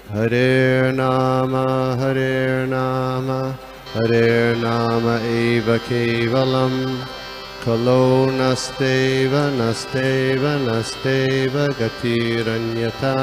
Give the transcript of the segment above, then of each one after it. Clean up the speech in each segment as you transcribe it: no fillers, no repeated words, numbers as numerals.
Hare Nama eva kevalam kalo nasteva nasteva nasteva gatiranyata.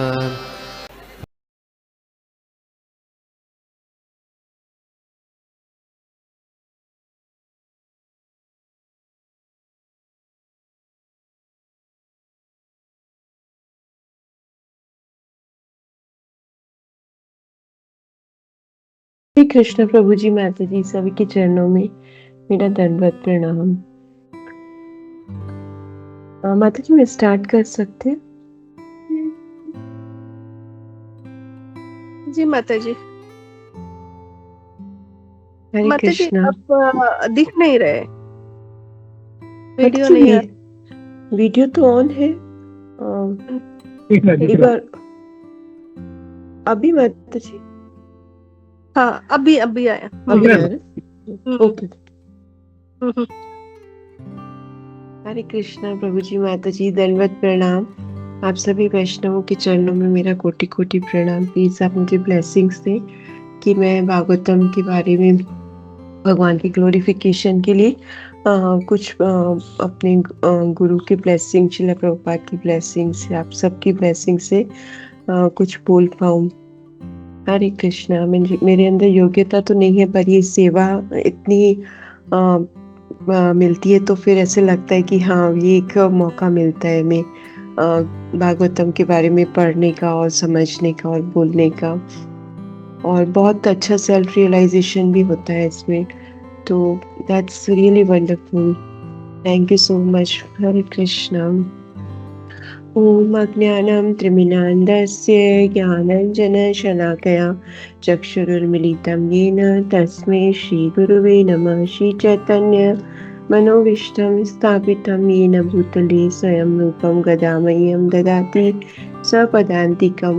Shri Krishna प्रभु जी, माता जी सभी के चरणों में मेरा दंडवत प्रणाम। माता जी, मैं स्टार्ट कर सकते हैं? जी माता जी। हरे माता जी, कृष्णा। आप दिख नहीं रहे, माता वीडियो जी, नहीं आ वीडियो तो ऑन है। एक बार अभी माता जी। हाँ, अभी आया। अभी आ रहा। ओके। हरे कृष्णा प्रभु जी, माता जी दंडवत प्रणाम। आप सभी वैष्णवों के चरणों में मेरा कोटि कोटि प्रणाम। प्लीज आप मुझे ब्लेसिंग्स दें कि मैं भागवतम के बारे में भगवान की ग्लोरिफिकेशन के लिए कुछ अपने गुरु की ब्लेसिंग, श्रील प्रभुपाद की ब्लेसिंग से, आप सबकी ब्लेसिंग से कुछ बोल पाऊँ। हरे कृष्णा। मेरे अंदर योग्यता तो नहीं है, पर ये सेवा इतनी मिलती है तो फिर ऐसे लगता है कि हाँ, ये एक मौका मिलता है मैं भागवतम के बारे में पढ़ने का और समझने का और बोलने का, और बहुत अच्छा सेल्फ रियलाइजेशन भी होता है इसमें। तो that's really wonderful. Thank you so much. Hare Krishna. ॐ अज्ञानं त्रिमिनान्धस्य ज्ञानाञ्जनशलाकया चक्षुरुन्मिलितं येन तस्मै श्रीगुरुवे नमः। श्रीचैतन्य मनोभीष्टं स्थापितं येन भूतले स्वयं रूपं गदामह्यं ददाति सपदान्तिकं।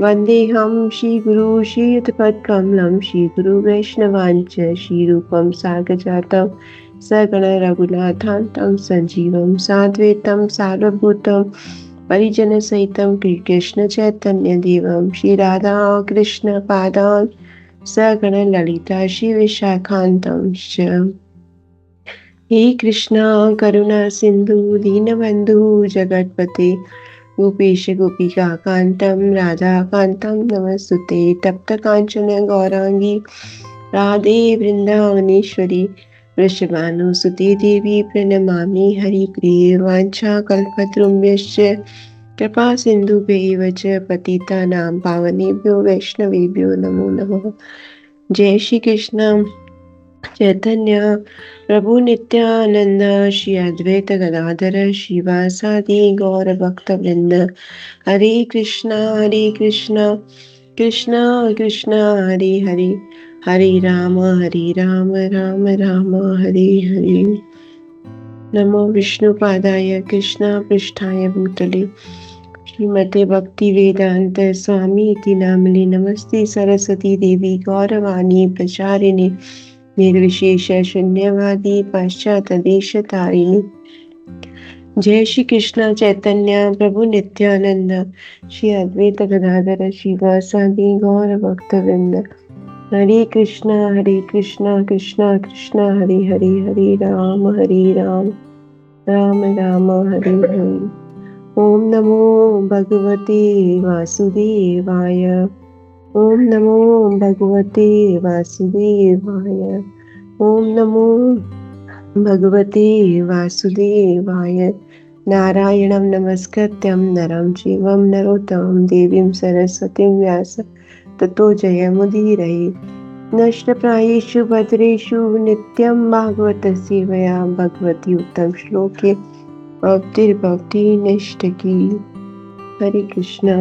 वन्देऽहं श्रीगुरू श्रीयुतपदकमलं श्रीगुरुवैष्णवाञ्च श्रीरूपं साग्रजातं सगण रघुनाथान्तं सञ्जीवं साद्वैतं सार्वभूतं परिजन सहितं कृष्ण चैतन्य देवं श्री राधा कृष्ण पादान् सगण ललिता श्री विशाखान्तं च। हे कृष्णा करुणा सिंधु दीनबंधु जगतपते गोपेश गोपिका कांतं राधा कांतं नमस्तुते। तप्त कांचन गौरांगी राधे वृंदावनेश्वरी वृषभानुसुते देवी प्रणमामि हरिप्रिये। वाञ्छाकल्पतरुभ्यश्च कृपा सिन्धुभ्यैव च पतितानां पावनेभ्यो वैष्णवेभ्यो नमो नमः। जय श्री कृष्ण चैतन्य प्रभु नित्यानंद श्री अद्वैत गदाधर श्रीवासादि गौर भक्त वृंद। हरे कृष्णा कृष्णा कृष्णा हरे हरे, हरे राम राम राम हरे हरे। नमो विष्णुपादाय कृष्णा पृष्ठाय भूतले श्रीमते भक्ति वेदांत स्वामी इति नामने। नमस्ते सरस्वती देवी गौरवाणी प्रचारिणे निर्विशेष शून्यवादी पाश्चात्य देश तारिणी। जय श्री कृष्ण चैतन्य प्रभु नित्यानंद श्री अद्वैत गदाधर श्रीवासादि गौर भक्त वृंद। हरे कृष्णा कृष्णा कृष्णा हरे हरे, हरे राम राम राम हरे हरे। ओम नमो भगवते वासुदेवाय। ओम नमो भगवते वासुदेवाय। ओम नमो भगवते वासुदेवाय। नारायणं नमस्कृत्यं नरं चैव नरोत्तमं देवीं सरस्वतीं व्यास ततो जयमुदीरये। नष्टप्रायेषु भद्रेषु नित्यं भागवत सेवया भगवती उत्तम श्लोके भक्तिर्भक्ति नष्टकी। हरे कृष्णा।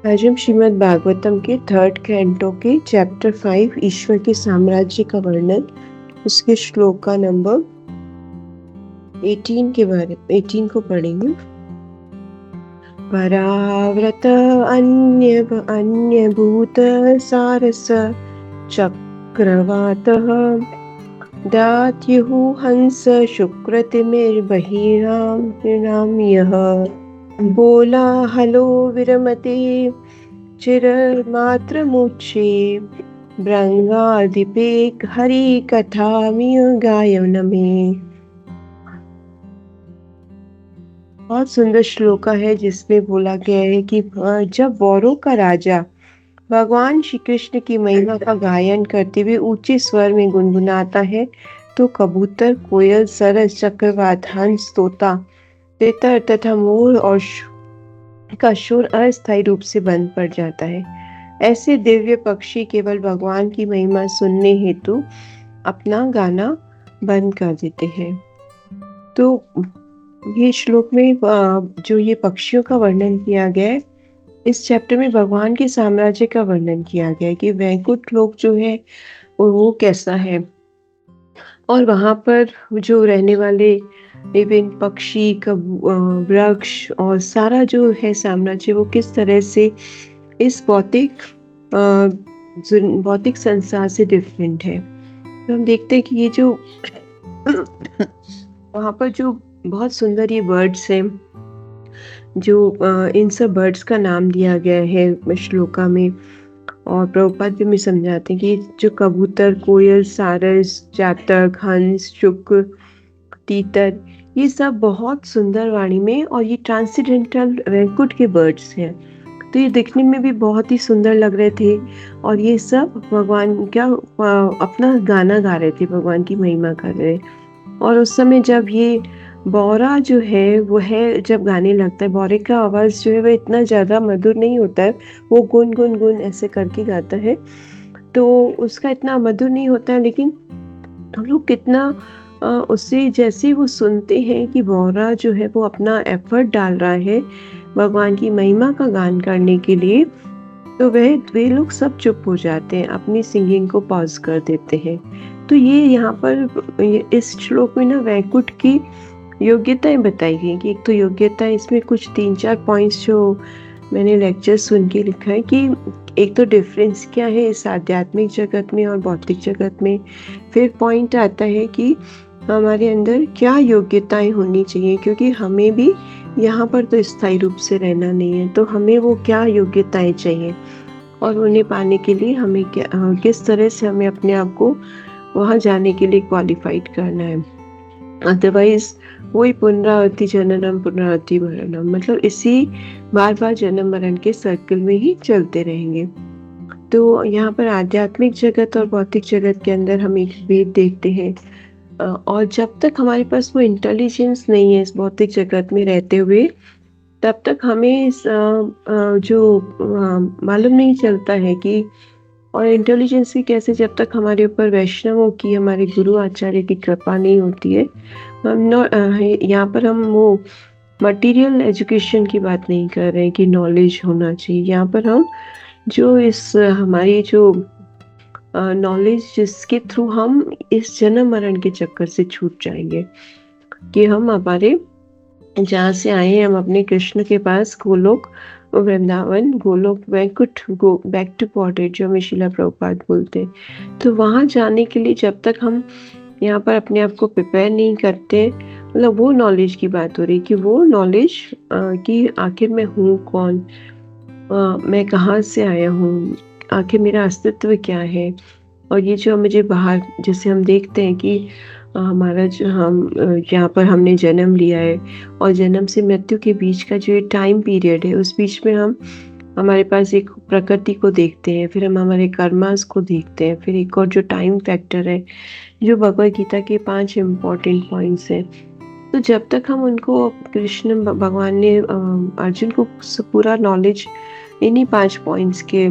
आज हम श्रीमद् भागवतम के 3rd कैंटो के चैप्टर 5 ईश्वर के साम्राज्य का वर्णन, उसके श्लोक का नंबर 18 को पढ़ेंगे। पराव्रत अन्य भूत सारस चक्रवातः दात्युः हंस शुक्रतिमिर्बहिराम्यः। बोला हलो विरमते चिरमात्रमुच्चे भृंगाधिपेक हरि कथामिय गायन में। बहुत सुंदर श्लोका है जिसमें बोला गया है कि जब वौरों का राजा भगवान श्री कृष्ण की महिमा का गायन करते हुए ऊंचे स्वर में गुनगुनाता है तो कबूतर, कोयल, सरस, चक्रवात, हंस, तोता, तितर तथा मोर और का शोर अस्थायी रूप से बंद पड़ जाता है। ऐसे दिव्य पक्षी केवल भगवान की महिमा सुनने हेतु अपना गाना बंद कर देते हैं। तो ये श्लोक में जो ये पक्षियों का वर्णन किया गया है, इस चैप्टर में भगवान के साम्राज्य का वर्णन किया गया है कि वैकुंठ लोक जो है वो कैसा है और वहां पर जो रहने वाले विभिन्न पक्षी, वृक्ष और सारा जो है साम्राज्य वो किस तरह से इस भौतिक संसार से डिफरेंट है। तो हम देखते हैं कि ये जो वहां पर जो बहुत सुंदर ये बर्ड्स हैं, जो इन सब बर्ड्स का नाम दिया गया है श्लोका में, और प्रभुपाद भी हमें समझाते हैं कि जो कबूतर, कोयल, सारस, चातक, हंस, शुक्र, तीतर, ये सब बहुत सुंदर वाणी में और ये ट्रांसेंडेंटल वैकुंठ के बर्ड्स हैं। तो ये दिखने में भी बहुत ही सुंदर लग रहे थे और ये सब भगवान क्या अपना गाना गा रहे थे, भगवान की महिमा कर रहे। और उस समय जब ये बौरा जो है वो है जब गाने लगता है, बौरे का आवाज जो है वो इतना ज्यादा मधुर नहीं होता है, वो गुन गुन गुन ऐसे करके गाता है तो उसका इतना मधुर नहीं होता है, लेकिन हम लोग कितना उससे जैसे वो सुनते हैं कि बौरा जो है वो अपना एफर्ट डाल रहा है भगवान की महिमा का गान करने के लिए, तो वे लोग सब चुप हो जाते हैं, अपनी सिंगिंग को पॉज कर देते हैं। तो ये यहाँ पर इस श्लोक में ना वैकुंठ की योग्यताएं बताई गई कि एक तो योग्यता, इसमें कुछ 3-4 पॉइंट्स जो मैंने लेक्चर सुन के लिखा है कि एक तो डिफरेंस क्या है इस आध्यात्मिक जगत में और भौतिक जगत में। फिर पॉइंट आता है कि हमारे अंदर क्या योग्यताएं होनी चाहिए, क्योंकि हमें भी यहाँ पर तो स्थायी रूप से रहना नहीं है, तो हमें वो क्या योग्यताएं चाहिए और उन्हें पाने के लिए हमें क्या किस तरह से हमें अपने आप को वहाँ जाने के लिए क्वालिफाइड करना है। अदरवाइज वही पुनरावृत्ति जननम पुनरावृत्ति मरणम, मतलब इसी बार बार जन्म मरण के सर्कल में ही चलते रहेंगे। तो यहाँ पर आध्यात्मिक जगत और भौतिक जगत के अंदर हम एक भेद देखते हैं, और जब तक हमारे पास वो इंटेलिजेंस नहीं है इस भौतिक जगत में रहते हुए, तब तक हमें जो मालूम नहीं चलता है कि, और इंटेलिजेंस भी कैसे, जब तक हमारे ऊपर वैष्णवों की, हमारे गुरु आचार्य की कृपा नहीं होती है। हम यहाँ पर हम वो मटेरियल एजुकेशन की बात नहीं कर रहे हैं कि नॉलेज होना चाहिए, यहाँ पर हम जो इस हमारी जो नॉलेज जिसके थ्रू हम इस जन्म मरण के चक्कर से छूट जाएंगे, कि हम हमारे जहाँ से आए हैं हम अपने कृष्ण के पास, Golok Vrindavan, Golok Vaikuntha, go back to border, जो हमें शिला प्रभुपाद बोलते हैं। तो वहाँ जाने के लिए जब तक हम यहाँ पर अपने आप को प्रिपेयर नहीं करते, मतलब वो नॉलेज की बात हो रही कि वो नॉलेज कि आखिर मैं हूँ कौन, मैं कहाँ से आया हूँ, आखिर मेरा अस्तित्व क्या है। और ये जो मुझे बाहर जैसे हम देखते हैं कि हमारा जो हम यहाँ पर हमने जन्म लिया है और जन्म से मृत्यु के बीच का जो टाइम पीरियड है, उस बीच में हम हमारे पास एक प्रकृति को देखते हैं, फिर हम हमारे कर्मास को देखते हैं, फिर एक और जो टाइम फैक्टर है जो भगवद गीता के 5 इम्पोर्टेंट पॉइंट्स हैं। तो जब तक हम उनको, कृष्ण भगवान ने अर्जुन को पूरा नॉलेज इन्हीं 5 पॉइंट्स के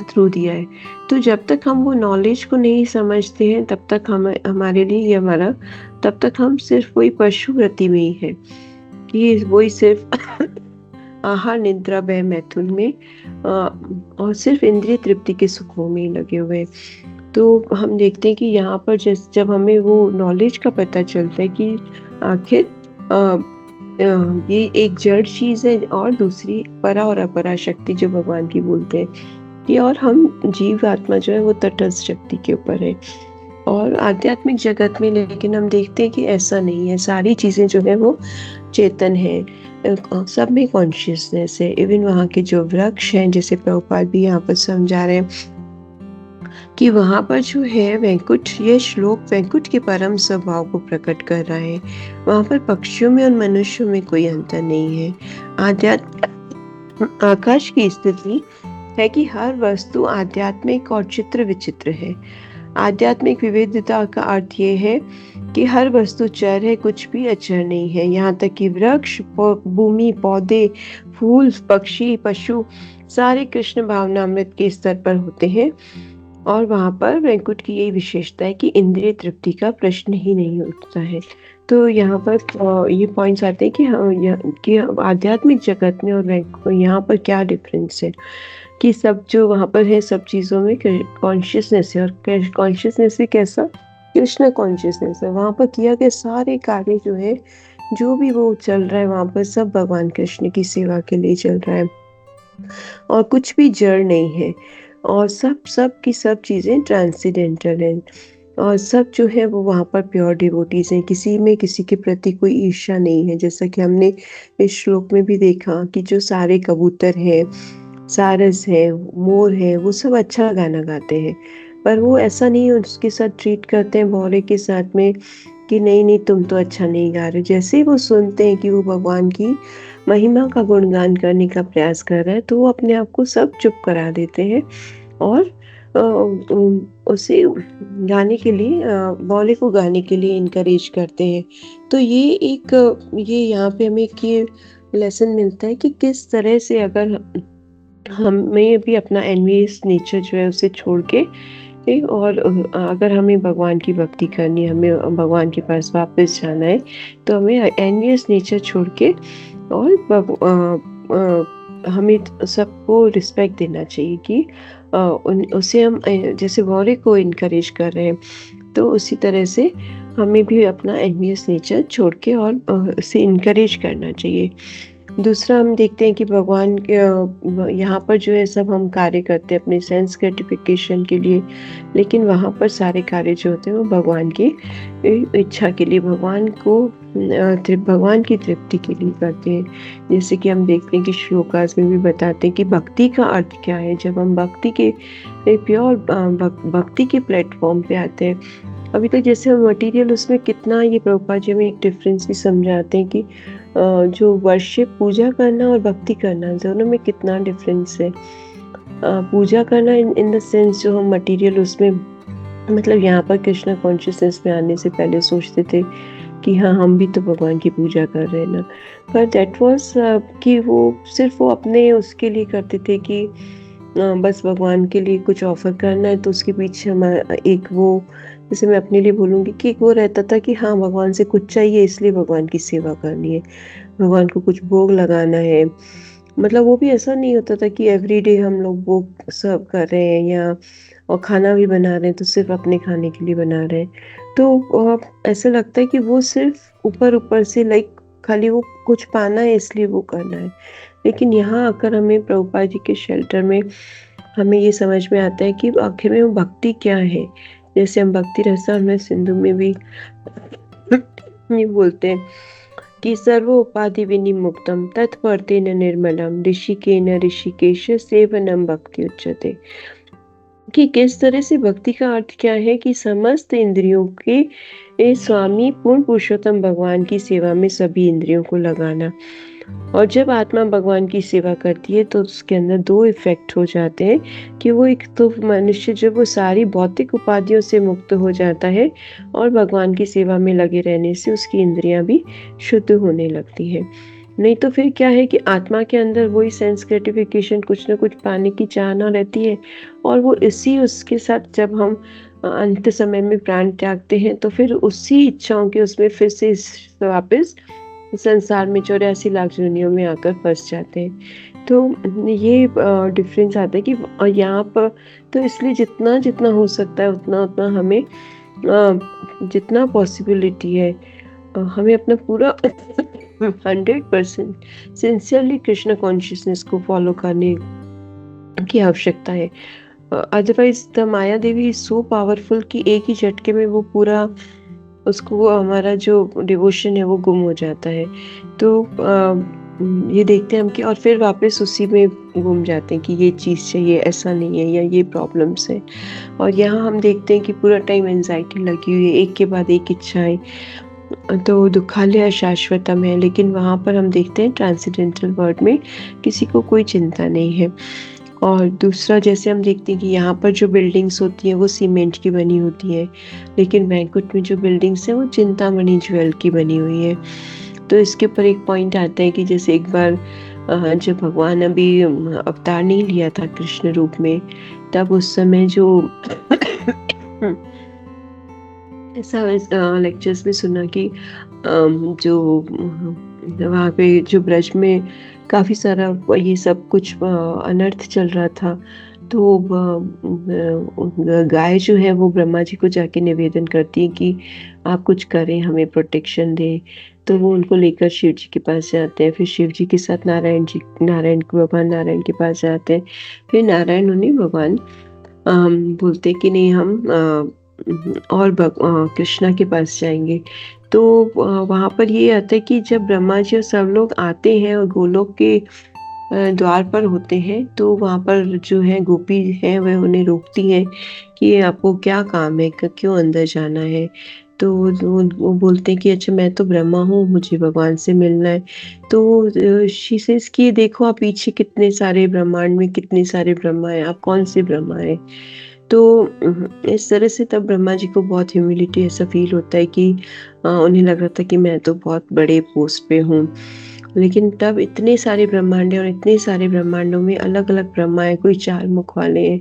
थ्रू दिया है, तो जब तक हम वो नॉलेज को नहीं समझते हैं तब तक हमारे लिए ये हमारा, तब तक हम सिर्फ वही पशु वृत्ति में ही है कि वही सिर्फ आहार निद्रा भय मैथुन में और सिर्फ इंद्रिय तृप्ति के सुखों में ही लगे हुए। तो हम देखते हैं कि यहाँ पर जब हमें वो नॉलेज का पता चलता है कि आखिर ये एक जड़ चीज है और दूसरी परा और अपरा शक्ति जो भगवान की बोलते हैं कि, और हम जीव आत्मा जो है वो तटस्थ शक्ति के ऊपर है और आध्यात्मिक जगत में, लेकिन हम देखते हैं कि ऐसा नहीं है, सारी चीजें जो है वो चेतन है, सब में कॉन्शियसनेस है। इवन वहाँ के जो वृक्ष हैं, जैसे प्रभुपाद भी यहाँ पर समझा रहे हैं कि वहाँ पर जो है वैकुंठ, ये श्लोक वैकुंठ के परम स्वभाव को प्रकट कर रहा है। वहाँ पर पक्षियों में और मनुष्यों में कोई अंतर नहीं है। आध्यात्म आकाश की स्थिति है कि हर वस्तु आध्यात्मिक और चित्र विचित्र है। आध्यात्मिक विविधता का अर्थ ये है कि हर वस्तु चर है, कुछ भी अचर नहीं है। यहाँ तक कि वृक्ष, भूमि, पौधे, फूल, पक्षी, पशु सारे कृष्ण भावनामृत के स्तर पर होते हैं। और वहाँ पर वैकुंठ की यही विशेषता है कि इंद्रिय तृप्ति का प्रश्न ही नहीं उठता है। तो यहाँ पर ये पॉइंट्स आते हैं कि आध्यात्मिक जगत में और यहाँ पर क्या डिफरेंस है, कि सब जो वहाँ पर है सब चीज़ों में कॉन्शियसनेस है। और कॉन्शियसनेस भी कैसा, कृष्ण कॉन्शियसनेस है। वहाँ पर किया गया सारे कार्य जो है, जो भी वो चल रहा है वहाँ पर, सब भगवान कृष्ण की सेवा के लिए चल रहा है और कुछ भी जड़ नहीं है। और सब की सब चीज़ें ट्रांसेंडेंटल हैं और सब जो है वो वहाँ पर प्योर डिवोटीज हैं। किसी में किसी के प्रति कोई ईर्ष्या नहीं है। जैसा कि हमने इस श्लोक में भी देखा कि जो सारे कबूतर हैं, सारस है, मोर है, वो सब अच्छा गाना गाते हैं, पर वो ऐसा नहीं उसके साथ ट्रीट करते हैं भौरे के साथ में कि नहीं नहीं तुम तो अच्छा नहीं गा रहे। जैसे ही वो सुनते हैं कि वो भगवान की महिमा का गुणगान करने का प्रयास कर रहा है, तो वो अपने आप को सब चुप करा देते हैं और उसे गाने के लिए, भोले को गाने के लिए इनकरेज करते हैं। तो ये यहाँ पे हमें एक ये लेसन मिलता है कि किस तरह से अगर हमें भी अपना एनवियस नेचर जो है उसे छोड़ के और अगर हमें भगवान की भक्ति करनी है, हमें भगवान के पास वापस जाना है, तो हमें एनवियस नेचर छोड़ के और हमें सबको रिस्पेक्ट देना चाहिए कि उसे हम जैसे भौरे को इनकरेज कर रहे हैं, तो उसी तरह से हमें भी अपना एनवियस नेचर छोड़ के और उसे इनकरेज करना चाहिए। दूसरा हम देखते हैं कि भगवान यहाँ पर जो है सब हम कार्य करते हैं अपने सेंस ग्रेटिफिकेशन के लिए, लेकिन वहाँ पर सारे कार्य जो होते हैं वो भगवान की इच्छा के लिए, भगवान की तृप्ति के लिए करते हैं। जैसे कि हम देखते हैं कि श्लोकास में भी बताते हैं कि भक्ति का अर्थ क्या है। जब हम भक्ति के प्योर भक्ति के प्लेटफॉर्म पे आते हैं, अभी तक जैसे हम मटेरियल उसमें कितना, ये प्रभुपाद जी में एक डिफरेंस भी समझाते हैं कि जो वर्शिप, पूजा करना और भक्ति करना, दोनों में कितना डिफरेंस है। पूजा करना इन द सेंस जो हम मटेरियल उसमें, मतलब यहाँ पर कृष्ण कॉन्शियसनेस में आने से पहले सोचते थे कि हाँ हम भी तो भगवान की पूजा कर रहे हैं ना, पर दैट वाज कि वो सिर्फ वो अपने उसके लिए करते थे कि बस भगवान के लिए कुछ ऑफर करना है, तो उसके पीछे हमारा एक वो, जैसे मैं अपने लिए बोलूँगी कि एक वो रहता था कि हाँ भगवान से कुछ चाहिए इसलिए भगवान की सेवा करनी है, भगवान को कुछ भोग लगाना है। मतलब वो भी ऐसा नहीं होता था कि एवरीडे हम लोग भोग सर्व कर रहे हैं या और खाना भी बना रहे हैं तो सिर्फ अपने खाने के लिए बना रहे हैं। तो ऐसा लगता है कि वो सिर्फ ऊपर से लाइक खाली वो कुछ पाना है इसलिए वो करना है। लेकिन यहाँ आकर हमें प्रभुपाद जी के शेल्टर में हमें ये समझ में आता है कि आखिर में वो भक्ति क्या है। जैसे हम भक्ति रसामृत सिंधु में भी ये बोलते हैं कि सर्वोपाधि विनिमुक्तम तत्पर्तेन निर्मलम ऋषिकेन ऋषिकेश सेवनम भक्ति उच्यते। कि किस तरह से भक्ति का अर्थ क्या है कि समस्त इंद्रियों के स्वामी पूर्ण पुरुषोत्तम भगवान की सेवा में सभी इंद्रियों को लगाना। और जब आत्मा भगवान की सेवा करती है तो उसके अंदर दो इफेक्ट हो जाते हैं कि वो एक तो मनुष्य जब वो सारी भौतिक उपाधियों से मुक्त हो जाता है और भगवान की सेवा में लगे रहने से उसकी इंद्रियां भी शुद्ध होने लगती हैं। नहीं तो फिर क्या है कि आत्मा के अंदर वही सेंस ग्रेटिफिकेशन, कुछ ना कुछ पाने की चाहना रहती है और वो उसके साथ जब हम अंत समय में प्राण त्यागते हैं तो फिर उसी इच्छाओं के उसमें फिर से वापस संसार में 84 लाख योनियों में आकर फंस जाते हैं। तो ये डिफरेंस आता है कि यहाँ पर तो इसलिए जितना हो सकता है उतना हमें जितना पॉसिबिलिटी है हमें अपना पूरा 100% सिंसियरली कृष्ण कॉन्शियसनेस को फॉलो करने की आवश्यकता है। Otherwise the Maya Devi is so powerful कि एक ही झटके में वो पूरा उसको हमारा जो डिवोशन है वो गुम हो जाता है। तो ये देखते हैं हम कि और फिर वापस उसी में गुम जाते हैं कि ये चीज़ चाहिए, ऐसा नहीं है या ये प्रॉब्लम्स है। और यहाँ हम देखते हैं कि पूरा टाइम एंजाइटी लगी हुई है, एक के बाद एक इच्छाएं। तो दुखालय अशाश्वतम है, लेकिन वहाँ पर हम देखते हैं ट्रांसेंडेंटल वर्ल्ड में किसी को कोई चिंता नहीं है। और दूसरा जैसे हम देखते हैं कि यहाँ पर जो बिल्डिंग्स होती हैं वो सीमेंट की बनी होती हैं, लेकिन वैंकुट में जो बिल्डिंग्स हैं वो चिंतामणि ज्वेल की बनी हुई है। तो इसके ऊपर एक पॉइंट आता है कि जैसे एक बार जब भगवान अभी अवतार नहीं लिया था कृष्ण रूप में, तब उस समय जो ऐसा लेक्चर्स में सुना कि जो वहाँ पे जो ब्रज में काफ़ी सारा ये सब कुछ अनर्थ चल रहा था। तो गाय जो है वो ब्रह्मा जी को जाके निवेदन करती है कि आप कुछ करें, हमें प्रोटेक्शन दें। तो वो उनको लेकर शिव जी के पास जाते हैं। फिर शिव जी के साथ भगवान नारायण के पास जाते हैं। फिर नारायण उन्हें भगवान बोलते कि नहीं, हम और कृष्णा के पास जाएंगे। तो वहाँ पर ये आता है कि जब ब्रह्मा जी और सब लोग आते हैं और गोलोक के द्वार पर होते हैं, तो वहाँ पर जो है गोपी है वह उन्हें रोकती है कि आपको क्या काम है, क्यों अंदर जाना है। तो वो बोलते हैं कि अच्छा मैं तो ब्रह्मा हूँ, मुझे भगवान से मिलना है। तो शी सेज कि देखो आप पीछे कितने सारे ब्रह्मांड में कितने सारे ब्रह्मा हैं, आप कौन से ब्रह्मा है। तो इस तरह से तब ब्रह्मा जी को बहुत ह्यूमिलिटी ऐसा फील होता है कि उन्हें लग रहा था कि मैं तो बहुत बड़े पोस्ट पे हूँ। लेकिन तब इतने सारे ब्रह्मांड हैं और इतने सारे ब्रह्मांडों में अलग अलग ब्रह्मा है, कोई 4 मुख वाले हैं,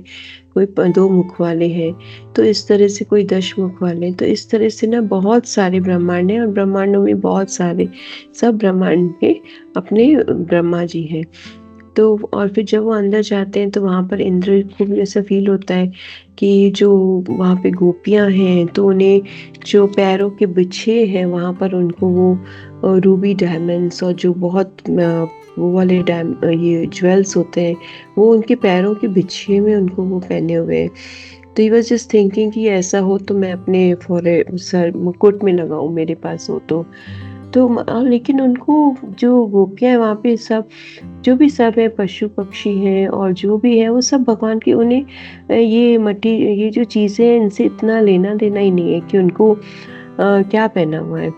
कोई 2 मुख वाले हैं, तो इस तरह से कोई 10 मुख वाले हैं। तो इस तरह से ना बहुत सारे ब्रह्मांड हैं और ब्रह्मांडों में बहुत सारे, सब ब्रह्मांड में अपने ब्रह्मा जी हैं। तो और फिर जब वो अंदर जाते हैं तो वहाँ पर इंद्र को भी ऐसा फील होता है कि जो वहाँ पे गोपियाँ हैं, तो उन्हें जो पैरों के बिछे हैं वहाँ पर उनको वो रूबी डायमंड्स और जो बहुत वो वाले ये ज्वेल्स होते हैं, वो उनके पैरों के बिछिए में उनको वो पहने हुए हैं। तो ही वॉज जस्ट थिंकिंग कि ऐसा हो तो मैं अपने फोरे सर मुकुट में लगाऊं, मेरे पास हो तो लेकिन उनको जो गोपियाँ हैं वहाँ पे सब जो भी सब है, पशु पक्षी हैं और जो भी है वो सब भगवान की, उन्हें ये जो चीज़ें हैं इनसे इतना लेना देना ही नहीं है कि उनको क्या पहना हुआ है।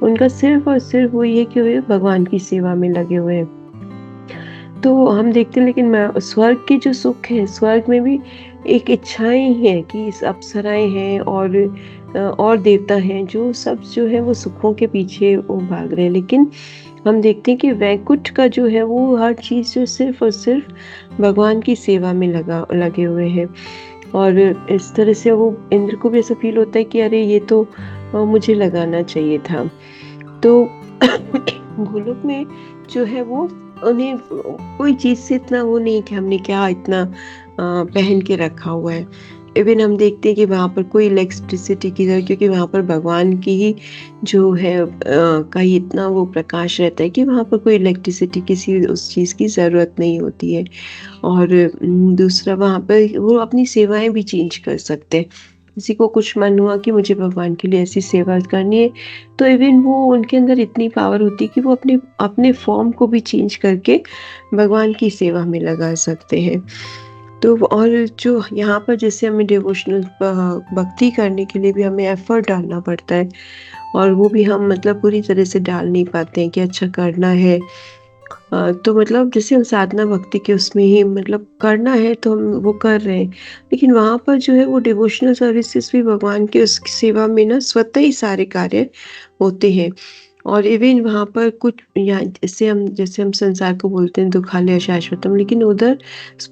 उनका सिर्फ और सिर्फ वो ये कि वे भगवान की सेवा में लगे हुए हैं। तो हम देखते हैं, लेकिन स्वर्ग के जो सुख है, स्वर्ग में भी एक इच्छाएं हैं कि इस अप्सराएं हैं और देवता हैं, जो सब जो है वो सुखों के पीछे वो भाग रहे हैं। लेकिन हम देखते हैं कि वैकुंठ का जो है वो हर चीज़ जो सिर्फ और सिर्फ भगवान की सेवा में लगे हुए हैं। और इस तरह से वो इंद्र को भी ऐसा फील होता है कि अरे ये तो मुझे लगाना चाहिए था। तो गोलोक में जो है वो उन्हें कोई चीज़ से इतना वो नहीं कि हमने क्या इतना पहन के रखा हुआ है। इवन हम देखते हैं कि वहाँ पर कोई इलेक्ट्रिसिटी की जरूरत, क्योंकि वहाँ पर भगवान की ही जो है का ही इतना वो प्रकाश रहता है कि वहाँ पर कोई इलेक्ट्रिसिटी किसी उस चीज़ की ज़रूरत नहीं होती है। और दूसरा वहाँ पर वो अपनी सेवाएं भी चेंज कर सकते हैं। किसी को कुछ मन हुआ कि मुझे भगवान के लिए ऐसी सेवा करनी है, तो इवन वो उनके अंदर इतनी पावर होती है कि वो अपने अपने फॉर्म को भी चेंज करके भगवान की सेवा में लगा सकते हैं। तो और जो यहाँ पर जैसे हमें डिवोशनल भक्ति करने के लिए भी हमें एफर्ट डालना पड़ता है, और वो भी हम मतलब पूरी तरह से डाल नहीं पाते हैं कि अच्छा करना है। तो मतलब जैसे हम साधना भक्ति के उसमें ही मतलब करना है तो हम वो कर रहे हैं, लेकिन वहाँ पर जो है वो डिवोशनल सर्विसेज भी भगवान के उसकी सेवा में ना स्वतः ही सारे कार्य होते हैं। और इवन वहाँ पर कुछ या जैसे हम संसार को बोलते हैं दुखालय शाश्वतम, लेकिन उधर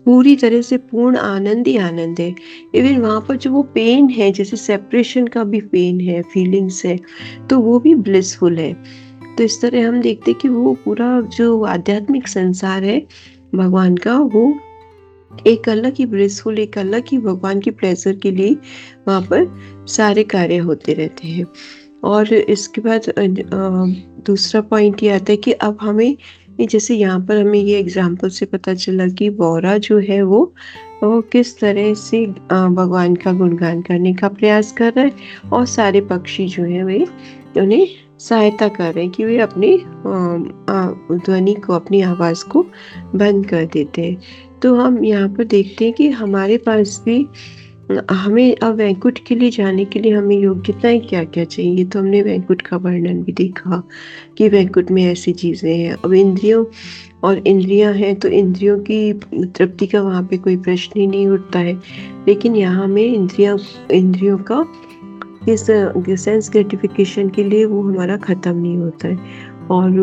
पूरी तरह से पूर्ण आनंद ही आनंद है। इवन वहाँ पर जो वो पेन है, जैसे सेपरेशन का भी पेन है, फीलिंग्स है, तो वो भी ब्लिसफुल है। तो इस तरह हम देखते हैं कि वो पूरा जो आध्यात्मिक संसार है भगवान का, वो एक अलग ही ब्लिसफुल, एक अलग ही भगवान की प्लेजर के लिए वहाँ पर सारे कार्य होते रहते हैं। और इसके बाद दूसरा पॉइंट ये आता है कि अब हमें ये जैसे यहाँ पर हमें ये एग्जाम्पल से पता चला कि बौरा जो है वो किस तरह से भगवान का गुणगान करने का प्रयास कर रहा है, और सारे पक्षी जो है वे उन्हें सहायता कर रहे हैं कि वे अपनी ध्वनि को, अपनी आवाज को बंद कर देते हैं। तो हम यहाँ पर देखते हैं कि हमारे पास भी हमें अब वैकुंठ के लिए जाने के लिए हमें योग्यताएं क्या क्या चाहिए। तो हमने वैकुंठ का वर्णन भी देखा कि वैकुंठ में ऐसी चीजें हैं। अब इंद्रियों और इंद्रियां हैं तो इंद्रियों की तृप्ति का वहाँ पे कोई प्रश्न ही नहीं उठता है, लेकिन यहाँ में इंद्रियों का इस सेंस ग्रेटिफिकेशन के लिए वो हमारा खत्म नहीं होता है। और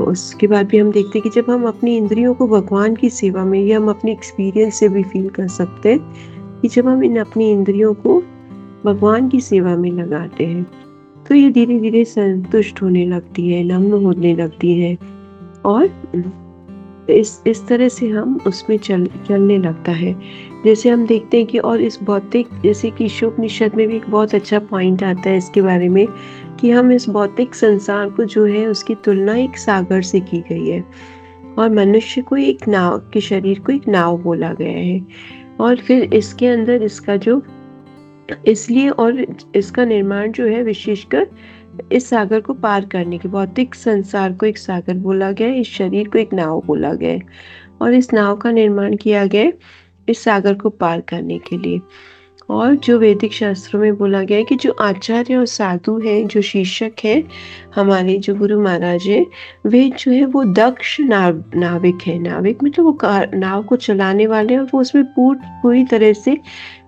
उसके बाद भी हम देखते हैं कि जब हम अपनी इंद्रियों को भगवान की सेवा में, या हम अपने एक्सपीरियंस से भी फील कर सकते हैं कि जब हम अपनी इंद्रियों को भगवान की सेवा में लगाते हैं तो ये धीरे धीरे संतुष्ट होने लगती है, नम्र होने लगती है, और इस तरह से हम उसमें चलने लगता है। जैसे हम देखते हैं कि और इस भौतिक, जैसे कि ईशोपनिषद में भी एक बहुत अच्छा पॉइंट आता है इसके बारे में कि हम इस भौतिक संसार को जो है उसकी तुलना एक सागर से की गई है, और मनुष्य को एक नाव के शरीर को एक नाव बोला गया है। और फिर इसके अंदर इसका जो इसलिए और इसका निर्माण जो है विशेषकर इस सागर को पार करने के, भौतिक संसार को एक सागर बोला गया है, इस शरीर को एक नाव बोला गया है, और इस नाव का निर्माण किया गया है इस सागर को पार करने के लिए। और जो वैदिक शास्त्रों में बोला गया है कि जो आचार्य और साधु हैं, जो शिक्षक हैं, हमारे जो गुरु महाराज हैं, वे जो है वो दक्ष नाविक है। नाविक मतलब वो नाव को चलाने वाले हैं, और वो उसमें पूरी तरह से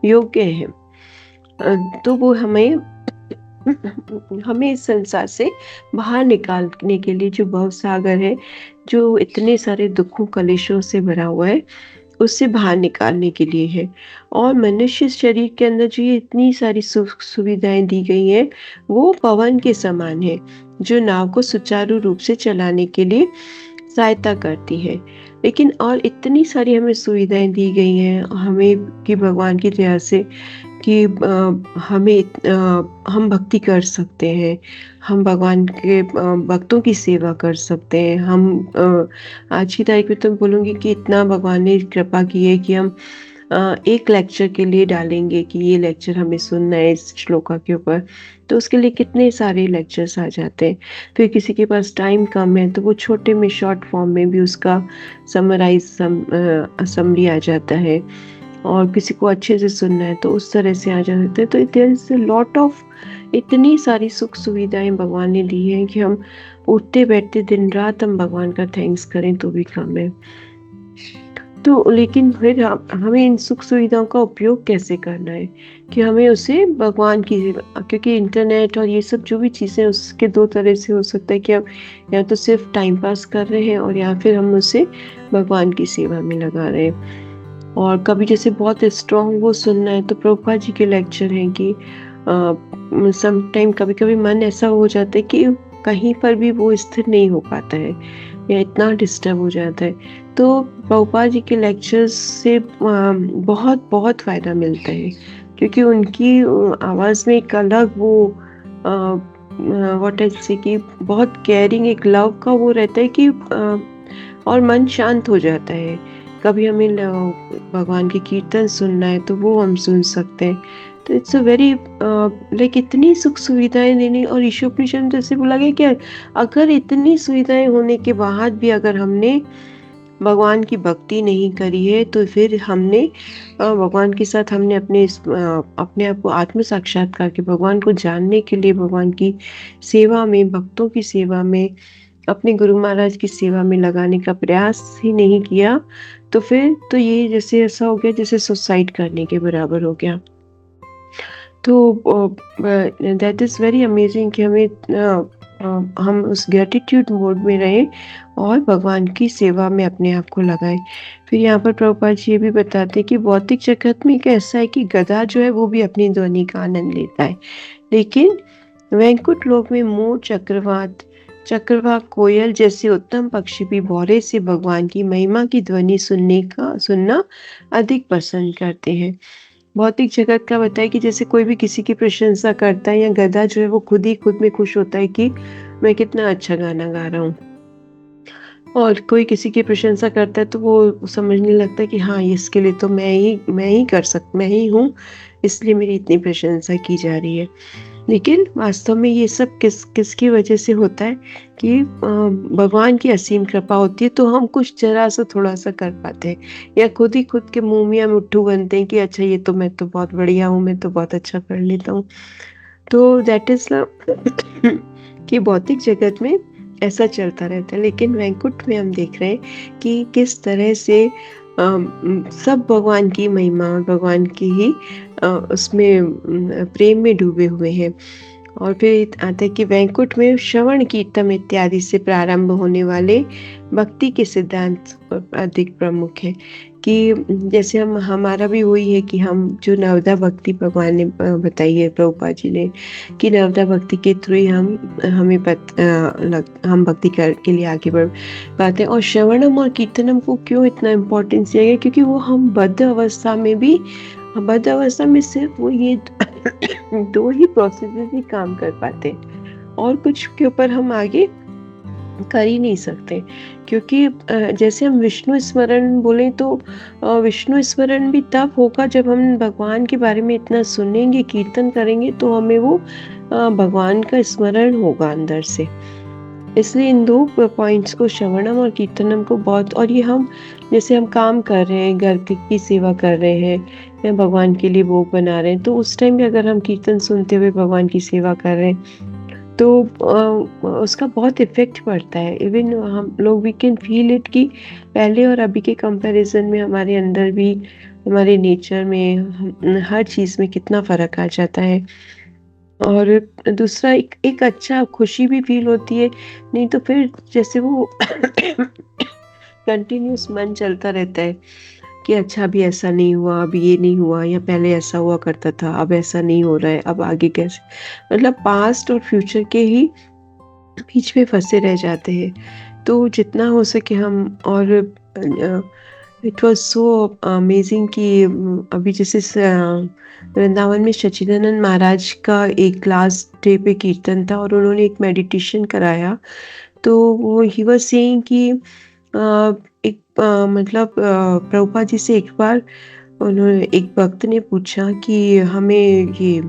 योग्य है। तो वो हमें इस संसार से बाहर निकालने के लिए, जो भव सागर है, जो इतने सारे दुखों कलेशों से भरा हुआ है, उससे बाहर निकालने के लिए है। और मनुष्य शरीर के अंदर जो ये इतनी सारी सुविधाएं दी गई हैं वो पवन के समान है, जो नाव को सुचारू रूप से चलाने के लिए सहायता करती है। लेकिन और इतनी सारी हमें सुविधाएं दी गई हैं हमें कि भगवान की दया से कि हम भक्ति कर सकते हैं, हम भगवान के भक्तों की सेवा कर सकते हैं। हम आज की तारीख में तो बोलूँगी कि इतना भगवान ने कृपा की है कि हम एक लेक्चर के लिए डालेंगे कि ये लेक्चर हमें सुनना है इस श्लोका के ऊपर, तो उसके लिए कितने सारे लेक्चर्स आ जाते हैं। फिर किसी के पास टाइम कम है तो वो छोटे में शॉर्ट फॉर्म में भी उसका समरी आ जाता है, और किसी को अच्छे से सुनना है तो उस तरह से आ जाते हैं। तो there is a lot of, इतनी सारी सुख सुविधाएं भगवान ने दी हैं कि हम उठते बैठते दिन रात हम भगवान का थैंक्स करें तो भी कम है। तो लेकिन फिर हमें इन सुख सुविधाओं का उपयोग कैसे करना है कि हमें उसे भगवान की, क्योंकि इंटरनेट और ये सब जो भी चीज़ें उसके दो तरह से हो सकता है कि हम या तो सिर्फ टाइम पास कर रहे हैं, और या फिर हम उसे भगवान की सेवा में लगा रहे हैं। और कभी जैसे बहुत स्ट्रॉन्ग वो सुनना है तो प्रभुपाद जी के लेक्चर हैं कि सम टाइम कभी कभी मन ऐसा हो जाता है कि कहीं पर भी वो स्थिर नहीं हो पाता है या इतना डिस्टर्ब हो जाता है, तो प्रभुपाद जी के लेक्चर्स से बहुत बहुत फ़ायदा मिलता है, क्योंकि उनकी आवाज़ में एक अलग वो व्हाट आई से कि बहुत केयरिंग, एक लव का वो रहता है कि और मन शांत हो जाता है। कभी हमें भगवान की कीर्तन सुनना है तो वो हम सुन सकते हैं। तो इट्स अ वेरी लाइक इतनी सुख सुविधाएं देने, और ईशोपनिषद में जैसे बोला गया कि अगर इतनी सुविधाएं होने के बाद भी अगर हमने भगवान की भक्ति नहीं करी है तो फिर हमने भगवान के साथ हमने अपने आप को आत्म साक्षात्कार के, भगवान को जानने के लिए भगवान की सेवा में, भक्तों की सेवा में, अपने गुरु महाराज की सेवा में लगाने का प्रयास ही नहीं किया, तो फिर तो ये जैसे ऐसा हो गया जैसे सुसाइड करने के बराबर हो गया। तो दैट इज़ वेरी अमेजिंग कि हम उस ग्रेटिट्यूड मोड में रहें और भगवान की सेवा में अपने आप को लगाएं। फिर यहाँ पर प्रभुपाद जी ये भी बताते हैं कि भौतिक जगत में एक ऐसा है कि गधा जो है वो भी अपनी ध्वनि का आनंद लेता है, लेकिन वैकुंठ लोक में मोर, चक्रवाक, कोयल जैसे उत्तम पक्षी भी भौरे से भगवान की महिमा की ध्वनि सुनना अधिक पसंद करते हैं। भौतिक जगत का बताया कि जैसे कोई भी किसी की प्रशंसा करता है, या गधा जो है वो खुद में खुश होता है कि मैं कितना अच्छा गाना गा रहा हूँ। और कोई किसी की प्रशंसा करता है तो वो समझने लगता है कि हाँ, इसके लिए तो मैं ही हूँ, इसलिए मेरी इतनी प्रशंसा की जा रही है। लेकिन वास्तव में ये सब किसकी वजह से होता है कि भगवान की असीम कृपा होती है, तो हम कुछ ज़रा-सा थोड़ा-सा कर पाते हैं, या खुद ही खुद के मुँह मियाँ मिट्ठू बनते हैं कि अच्छा मैं तो बहुत बढ़िया हूँ, मैं तो बहुत अच्छा कर लेता हूँ। तो दैट इज़ द कि भौतिक जगत में ऐसा चलता रहता है, लेकिन वैकुंठ में हम देख रहे हैं कि किस तरह से सब भगवान की महिमा और भगवान की ही उसमें प्रेम में डूबे हुए हैं। और फिर आता है कि वैकुंठ में श्रवण कीर्तन इत्यादि से प्रारंभ होने वाले भक्ति के सिद्धांत अधिक प्रमुख है, कि जैसे हमारा भी वही है कि हम जो नवदा भक्ति भगवान ने बताई है, प्रभुपाद जी ने, कि नवदा भक्ति के थ्रू ही हम भक्ति के लिए आगे बढ़ पाते हैं। और श्रवणम और कीर्तनम को क्यों इतना इम्पोर्टेंस दिया गया, क्योंकि वो हम बद्ध अवस्था में सिर्फ वो ये दो ही प्रोसेसेस ही काम कर पाते हैं, और कुछ के ऊपर हम आगे कर ही नहीं सकते। क्योंकि जैसे हम विष्णु स्मरण बोलें तो विष्णु स्मरण भी तब होगा जब हम भगवान के बारे में इतना सुनेंगे, कीर्तन करेंगे, तो हमें वो भगवान का स्मरण होगा अंदर से। इसलिए इन दो पॉइंट्स को, श्रवणम और कीर्तनम को बहुत, और ये हम जैसे हम काम कर रहे हैं, घर की सेवा कर रहे हैं या भगवान के लिए भोग बना रहे हैं, तो उस टाइम भी अगर हम कीर्तन सुनते हुए भगवान की सेवा कर रहे हैं तो उसका बहुत इफ़ेक्ट पड़ता है। इवन हम लोग वी कैन फील इट कि पहले और अभी के कंपैरिजन में हमारे अंदर भी, हमारे नेचर में, हर चीज़ में कितना फ़र्क आ जाता है। और दूसरा एक अच्छा खुशी भी फील होती है, नहीं तो फिर जैसे वो कंटिन्यूस मन चलता रहता है कि अच्छा अभी ऐसा नहीं हुआ, अभी ये नहीं हुआ, या पहले ऐसा हुआ करता था, अब ऐसा नहीं हो रहा है, अब आगे कैसे, मतलब पास्ट और फ्यूचर के ही बीच में फंसे रह जाते हैं। तो जितना हो सके हम, और इट वाज सो अमेजिंग कि अभी जैसे वृंदावन में सच्चिदानंद महाराज का एक लास्ट डे पे कीर्तन था और उन्होंने एक मेडिटेशन कराया। तो वो ही वाज सेइंग कि मतलब प्रभुपाद जी से एक बार उन्होंने, एक भक्त ने पूछा कि हमें ये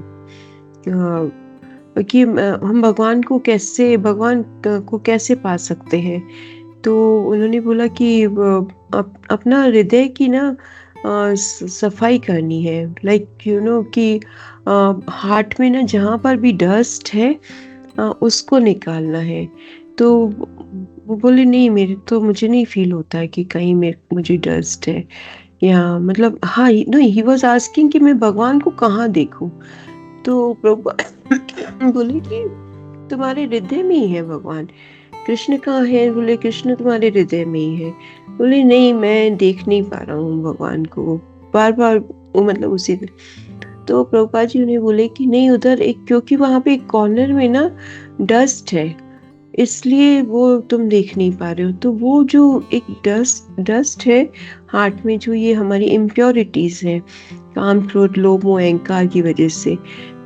कि हम भगवान को कैसे पा सकते हैं। तो उन्होंने बोला कि अपना हृदय की ना सफाई करनी है, लाइक कि हार्ट में ना जहाँ पर भी डस्ट है उसको निकालना है। तो वो बोले नहीं, मुझे नहीं फील होता है कि कहीं मुझे डस्ट है, या मतलब हाँ, नो ही वाज आस्किंग कि मैं भगवान को कहाँ देखूं। तो प्रभु बोले कि तुम्हारे हृदय में ही है भगवान। कृष्ण कहाँ है? बोले कृष्ण तुम्हारे हृदय में ही है। बोले नहीं, मैं देख नहीं पा रहा हूँ भगवान को, बार बार मतलब उसी तो प्रभुपाद जी उन्हें बोले कि नहीं, उधर क्योंकि वहां पे एक कॉर्नर में ना डस्ट है, इसलिए वो तुम देख नहीं पा रहे हो। तो वो जो एक डस्ट है हार्ट में, जो ये हमारी इम्प्योरिटीज है, काम क्रोध लोभ मोह अहंकार की वजह से,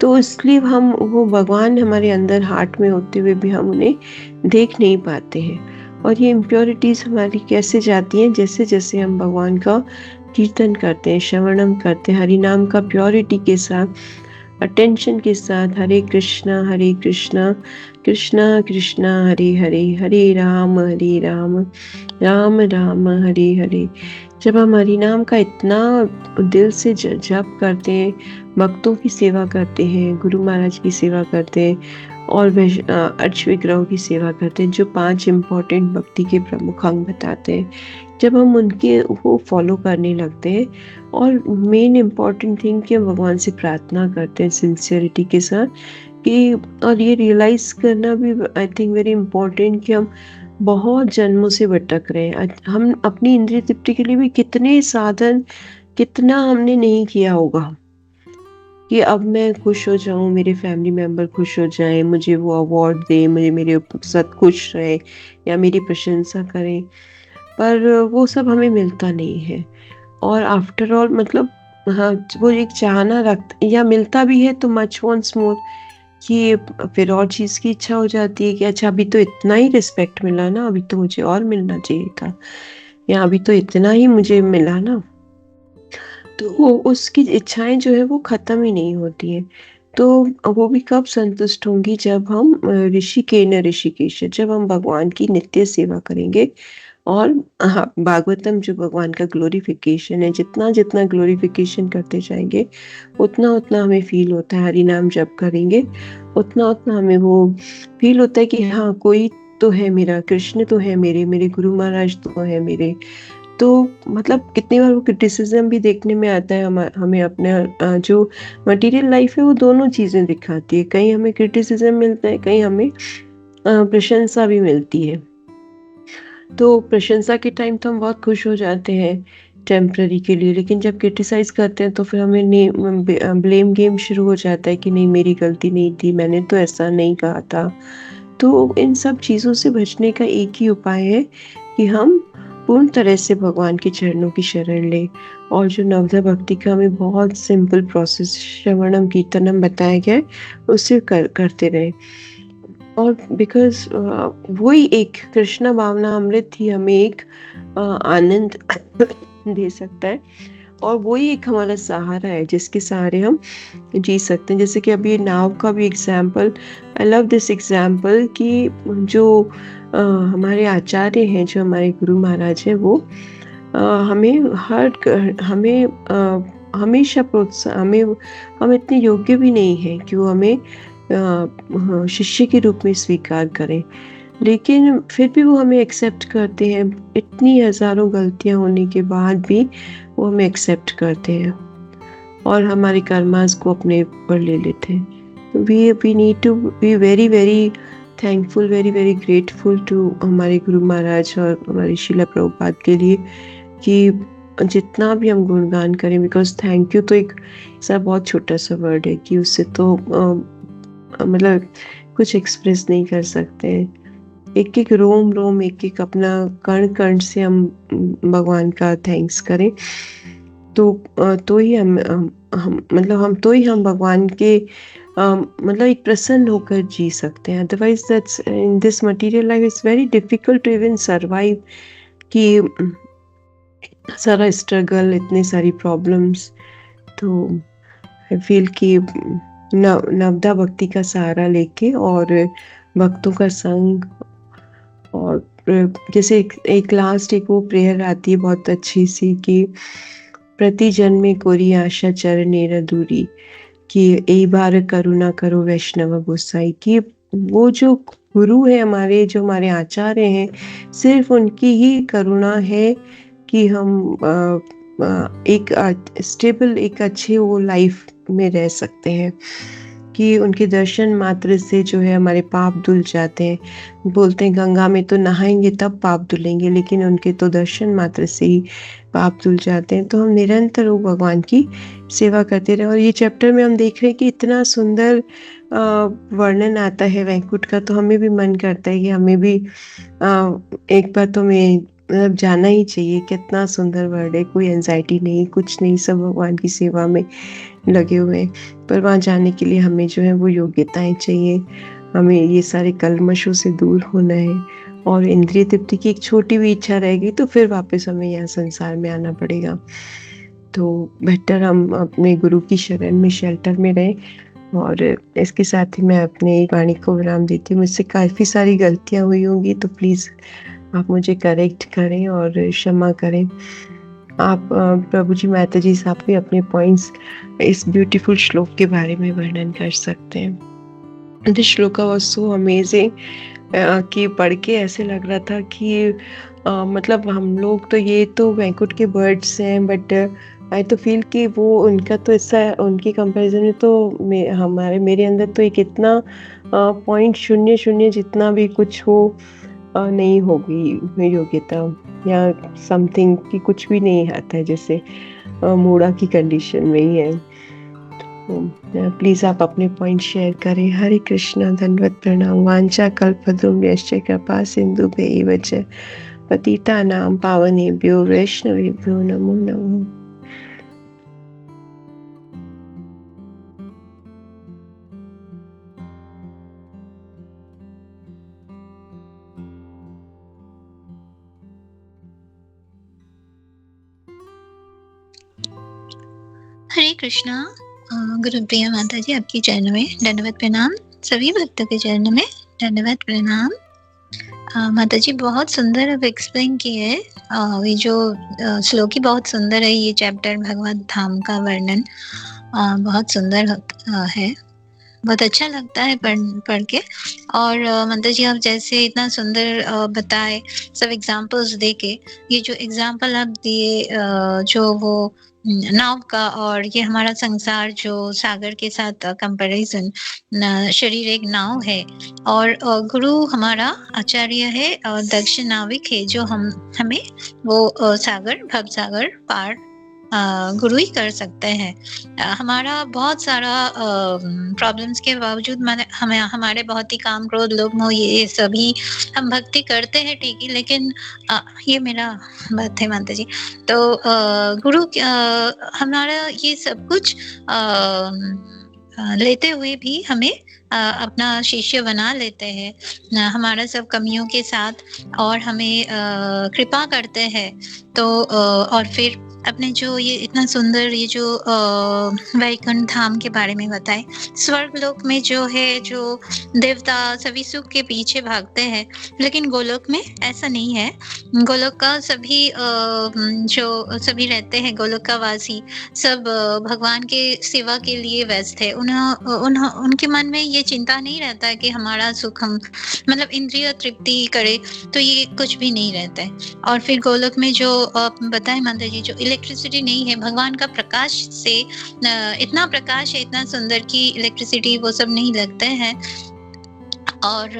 तो इसलिए हम वो भगवान हमारे अंदर हार्ट में होते हुए भी हम उन्हें देख नहीं पाते हैं। और ये इम्प्योरिटीज हमारी कैसे जाती हैं? जैसे जैसे हम भगवान का कीर्तन करते हैं, श्रवणम करते हैं, हरि नाम का प्योरिटी के साथ, अटेंशन के साथ, हरे कृष्णा कृष्णा कृष्णा हरे हरे, हरे राम राम राम हरे हरे। जब हम हरि नाम का इतना दिल से जप करते हैं, भक्तों की सेवा करते हैं, गुरु महाराज की सेवा करते हैं, और अर्च विग्रहों की सेवा करते हैं, जो 5 इम्पोर्टेंट भक्ति के प्रमुख अंग बताते हैं, जब हम उनके वो फॉलो करने लगते हैं, और मेन इम्पॉर्टेंट थिंग कि हम भगवान से प्रार्थना करते हैं सिंसियरिटी के साथ, कि और ये रियलाइज करना भी आई थिंक वेरी इम्पोर्टेंट कि हम बहुत जन्मों से भटक रहे हैं। हम अपनी इंद्रिय तृप्ति के लिए भी कितने साधन, कितना हमने नहीं किया होगा कि अब मैं खुश हो जाऊं, मेरे फैमिली मेंबर खुश हो जाएं, मुझे वो अवार्ड दें, मेरे साथ खुश रहे या मेरी प्रशंसा करें, पर वो सब हमें मिलता नहीं है। और आफ्टर ऑल मतलब हाँ, वो एक चाहना रखता, या मिलता भी है तो मच वंस मोर, कि फिर और चीज़ की इच्छा हो जाती है कि अच्छा अभी तो इतना ही रिस्पेक्ट मिला ना, अभी तो मुझे और मिलना चाहिए था, या अभी तो इतना ही मुझे मिला ना। तो वो उसकी इच्छाएं जो है वो खत्म ही नहीं होती हैं। तो वो भी कब संतुष्ट होंगी, जब हम ऋषि के न ऋषिकेश, जब हम भगवान की नित्य सेवा करेंगे। और हाँ, भागवतम जो भगवान का ग्लोरिफिकेशन है, जितना जितना ग्लोरिफिकेशन करते जाएंगे उतना उतना हमें फील होता है, हरि नाम जप करेंगे उतना उतना हमें वो फील होता है कि हाँ, कोई तो है मेरा, कृष्ण तो है मेरे, मेरे गुरु महाराज तो है मेरे। तो मतलब कितनी बार वो क्रिटिसिज्म भी देखने में आता है, हमें अपने जो मटेरियल लाइफ है वो दोनों चीजें दिखाती है, कहीं हमें क्रिटिसिज्म मिलता है, कहीं हमें प्रशंसा भी मिलती है। तो प्रशंसा के टाइम तो हम बहुत खुश हो जाते हैं टेम्पररी के लिए, लेकिन जब क्रिटिसाइज करते हैं तो फिर हमें ब्लेम गेम शुरू हो जाता है कि नहीं, मेरी गलती नहीं थी, मैंने तो ऐसा नहीं कहा था। तो इन सब चीज़ों से बचने का एक ही उपाय है कि हम पूर्ण तरह से भगवान के चरणों की शरण लें। और जो नवधा भक्ति का हमें बहुत सिंपल प्रोसेस श्रवणम कीर्तनम बताया गया है, उसे करते रहें। और बिकॉज वही एक कृष्णा भावना अमृत ही हमें एक आनंद दे सकता है, और वही एक हमारा सहारा है जिसके सहारे हम जी सकते हैं। जैसे कि अभी नाव का भी example, I love this example, कि जो हमारे आचार्य हैं, जो हमारे गुरु महाराज हैं, वो हमें हमेशा प्रोत्साहन, हम इतने योग्य भी नहीं हैं कि वो हमें शिष्य के रूप में स्वीकार करें, लेकिन फिर भी वो हमें एक्सेप्ट करते हैं। इतनी हजारों गलतियां होने के बाद भी वो हमें एक्सेप्ट करते हैं और हमारे कर्मास को अपने ऊपर ले लेते हैं। We need to be very very thankful, very very grateful to हमारे गुरु महाराज और हमारे शिला प्रभुपाद के लिए, कि जितना भी हम गुणगान करें, बिकॉज थैंक यू तो एक ऐसा बहुत छोटा सा वर्ड है कि उससे तो मतलब कुछ एक्सप्रेस नहीं कर सकते हैं। एक एक रोम रोम, एक एक अपना कण कण से हम भगवान का थैंक्स करें, तो ही हम तो ही हम भगवान के मतलब एक प्रसन्न होकर जी सकते हैं। Otherwise that's in this material life it's very difficult to even survive, कि सारा स्ट्रगल, इतनी सारी प्रॉब्लम्स। तो आई फील कि नवदा भक्ति का सहारा लेके और भक्तों का संग, और जैसे एक लास्ट एक वो प्रेयर आती है बहुत अच्छी सी, कि प्रति जन्मे कोरी आशा चरणेर अधूरी, कि एक बार करुणा करो वैष्णव गोसाई, कि वो जो गुरु है हमारे, जो हमारे आचार्य हैं, सिर्फ उनकी ही करुणा है कि हम एक स्टेबल, एक अच्छे वो लाइफ में रह सकते हैं, कि उनके दर्शन मात्र से जो है हमारे पाप धुल जाते हैं। बोलते हैं गंगा में तो नहाएंगे तब पाप धुलेंगे, लेकिन उनके तो दर्शन मात्र से ही पाप धुल जाते हैं। तो हम निरंतर वो भगवान की सेवा करते रहे। और ये चैप्टर में हम देख रहे हैं कि इतना सुंदर वर्णन आता है वैकुंठ का, तो हमें भी मन करता है कि हमें भी एक बार तो मैं मतलब जाना ही चाहिए। कितना सुंदर वर्ड है, कोई एंजाइटी नहीं, कुछ नहीं, सब भगवान की सेवा में लगे हुए हैं। पर वहाँ जाने के लिए हमें जो है वो योग्यताएं चाहिए, हमें ये सारे कल्मशों से दूर होना है, और इंद्रिय तृप्ति की एक छोटी भी इच्छा रहेगी तो फिर वापस हमें यहाँ संसार में आना पड़ेगा। तो बेटर हम अपने गुरु की शरण में, शेल्टर में रहें। और इसके साथ ही मैं अपने वाणी को विराम देती हूँ। मुझसे काफ़ी सारी गलतियाँ हुई होंगी, तो प्लीज़ आप मुझे करेक्ट करें और क्षमा करें। आप प्रभु जी, माता जी साहब भी अपने पॉइंट्स इस ब्यूटीफुल श्लोक के बारे में वर्णन कर सकते हैं। This shloka was so amazing, कि पढ़ के ऐसे लग रहा था कि मतलब हम लोग तो ये तो वैकुंठ के बर्ड्स हैं, बट आई तो फील कि वो उनका तो ऐसा, उनकी कंपैरिजन में तो मेरे अंदर तो एक इतना 0.00 जितना भी कुछ हो नहीं होगी योग्यता, या समथिंग कि कुछ भी नहीं आता है, जैसे मूढ़ा की कंडीशन में ही है। प्लीज आप अपने पॉइंट शेयर करें। हरे कृष्णा, धन्यवाद, प्रणाम। वांछा कल्पद्रुमश्च कृपा सिंधुभ्यैव च पतितानां पावनेभ्यो वैष्णवेभ्यो नमो नमः। हरे कृष्णा। गुरुप्रिया माता जी, आपकी चरणों में दंडवत प्रणाम। सभी भक्तों के चरणों में दंडवत प्रणाम। माता जी बहुत सुंदर अब एक्सप्लेन किए है। ये जो श्लोक ही बहुत सुंदर है। ये चैप्टर भगवत धाम का वर्णन बहुत सुंदर है। बहुत अच्छा लगता है पढ़ के। और माता जी आप जैसे इतना सुंदर बताए, सब एग्जाम्पल्स दे के, ये जो एग्जाम्पल आप दिए जो वो नाव का, और ये हमारा संसार जो सागर के साथ कंपैरिजन, शरीर एक नाव है और गुरु हमारा आचार्य है और दक्ष नाविक है, जो हमें वो सागर भव सागर पार गुरु ही कर सकते हैं। हमारा बहुत सारा प्रॉब्लम्स के बावजूद हमें हमारे बहुत ही काम क्रोध लोभ मोह ये सभी हम भक्ति करते हैं, ठीक है, लेकिन ये मेरा बात है माता जी। तो गुरु हमारा ये सब कुछ लेते हुए भी हमें अपना शिष्य बना लेते हैं हमारा सब कमियों के साथ, और हमें कृपा करते हैं। तो और फिर अपने जो ये इतना सुंदर ये जो वैकुंठ धाम के बारे में बताए, स्वर्ग लोक में जो है, जो देवता सभी सुख के पीछे भागते हैं, लेकिन गोलोक में ऐसा नहीं है। गोलोक का सभी जो सभी रहते हैं, गोलोक का वासी सब भगवान के सेवा के लिए व्यस्त है। उनके मन में ये चिंता नहीं रहता है कि हमारा सुख हम मतलब इंद्रिय तृप्ति करे, तो ये कुछ भी नहीं रहता है। और फिर गोलोक में जो बताए माता जी, जो इलेक्ट्रिसिटी नहीं है, भगवान का प्रकाश से इतना प्रकाश है, इतना सुंदर कि इलेक्ट्रिसिटी वो सब नहीं लगते हैं। और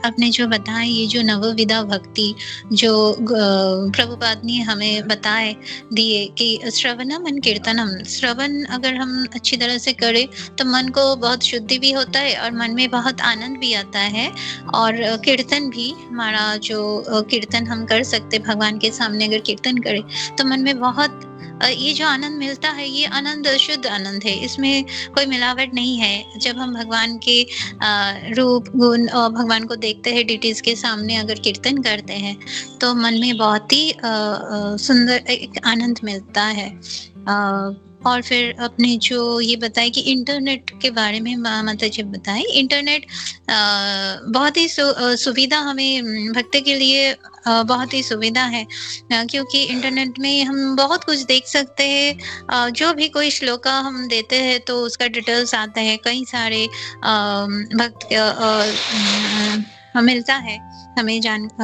अपने जो बताए ये जो नवविधा भक्ति जो प्रभुपाद ने हमें बताए दिए कि श्रवणम एंड कीर्तनम, श्रवण अगर हम अच्छी तरह से करें तो मन को बहुत शुद्धि भी होता है और मन में बहुत आनंद भी आता है। और कीर्तन भी हमारा जो कीर्तन हम कर सकते, भगवान के सामने अगर कीर्तन करें तो मन में बहुत ये जो आनंद मिलता है, ये आनंद शुद्ध आनंद है, इसमें कोई मिलावट नहीं है। जब हम भगवान के रूप गुण और भगवान को देखते हैं, डिटीज के सामने अगर कीर्तन करते हैं तो मन में बहुत ही सुंदर एक आनंद मिलता है। और फिर अपने जो ये बताए कि इंटरनेट के बारे में माता जी बताए, इंटरनेट बहुत ही सुविधा हमें भक्ति के लिए बहुत ही सुविधा है, क्योंकि इंटरनेट में हम बहुत कुछ देख सकते हैं। जो भी कोई श्लोका हम देते हैं तो उसका डिटेल्स आता है, कई सारे भक्त मिलता है हमें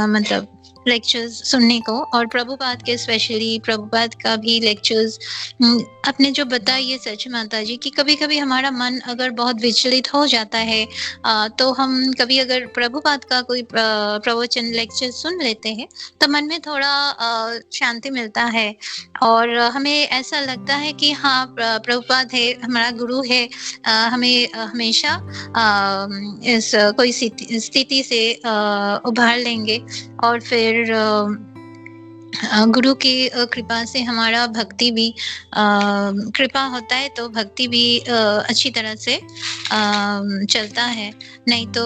मतलब लेक्चर्स सुनने को। और प्रभुपाद के स्पेशली प्रभुपाद का भी लेक्चर्स अपने जो बताया, ये सच माता जी कि कभी कभी हमारा मन अगर बहुत विचलित हो जाता है तो हम कभी अगर प्रभुपाद का कोई प्रवचन लेक्चर सुन लेते हैं तो मन में थोड़ा शांति मिलता है और हमें ऐसा लगता है कि हाँ प्रभुपाद है, हमारा गुरु है, हमें हमेशा इस कोई स्थिति से उभार लेंगे। और फिर गुरु की कृपा से हमारा भक्ति भी कृपा होता है तो भक्ति भी अच्छी तरह से चलता है, नहीं तो